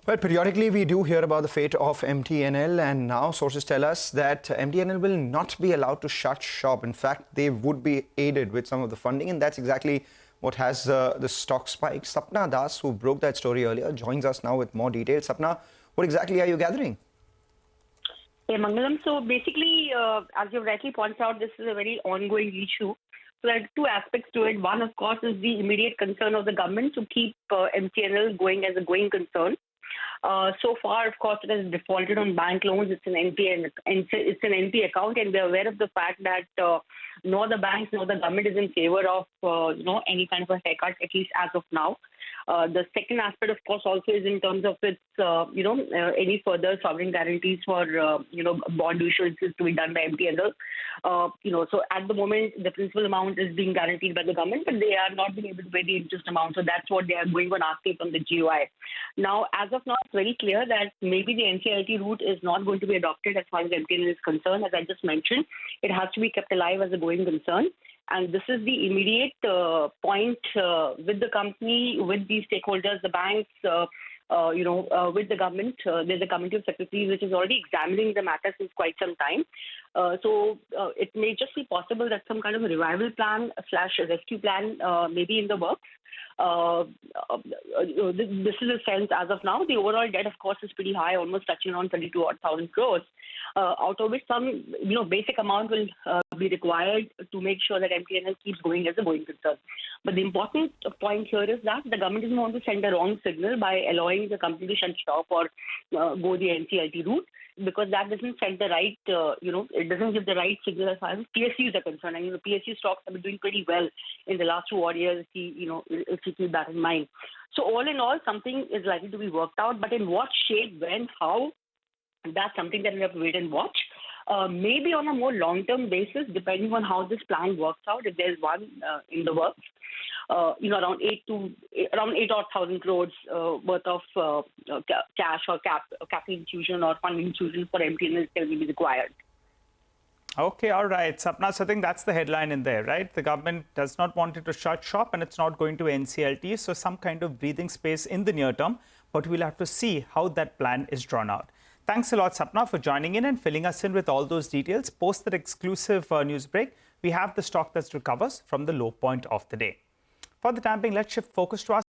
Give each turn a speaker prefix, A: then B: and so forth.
A: Well, periodically we do hear about the fate of MTNL, and now sources tell us that MTNL will not be allowed to shut shop. In fact, they would be aided with some of the funding, and that's exactly what has the stock spike. Sapna Das, who broke that story earlier, joins us now with more details. Sapna, what exactly are you gathering?
B: Hey, Mangalam. So basically, as you rightly pointed out, this is a very ongoing issue. So there are two aspects to it. One, of course, is the immediate concern of the government to keep MTNL going as a going concern. So far, of course, it has defaulted on bank loans. It's an NP account, and we're aware of the fact that nor the banks nor the government is in favor of any kind of a haircut, at least as of now. The second aspect, of course, also is in terms of its any further sovereign guarantees for bond issuances to be done by MTNL. So at the moment, the principal amount is being guaranteed by the government, but they are not being able to pay the interest amount. So that's what they are going on asking from the GOI. Now, as of now, it's very clear that maybe the NCLT route is not going to be adopted as far as MTNL is concerned. As I just mentioned, it has to be kept alive as a going concern. And this is the immediate point with the company, with the stakeholders, the banks, with the government. There's a committee of secretaries which is already examining the matter since quite some time. So it may just be possible that some kind of a revival plan / rescue plan may be in the works. This is a sense as of now. The overall debt, of course, is pretty high, almost touching on 32,000 crores, out of which some basic amount will be required to make sure that MTNL keeps going as a going concern. But the important point here is that the government doesn't want to send a wrong signal by allowing the company to shut shop or go the NCLT route, because that doesn't send the right, it doesn't give the right signal as far as PSUs are concerned. I mean, the PSU stocks have been doing pretty well in the last 2 odd years, if you keep that in mind. So all in all, something is likely to be worked out, but in what shape, when, how, that's something that we have to wait and watch. Maybe on a more long-term basis, depending on how this plan works out, if there's one in the works, around 8,000 crores worth of cash or capital infusion or funding infusion for MTNL will be required.
C: Okay, all right, Sapna, so I think that's the headline in there, right? The government does not want it to shut shop and it's not going to NCLT, so some kind of breathing space in the near term, but we'll have to see how that plan is drawn out. Thanks a lot, Sapna, for joining in and filling us in with all those details. Post that exclusive news break, we have the stock that recovers from the low point of the day. For the time being, let's shift focus to our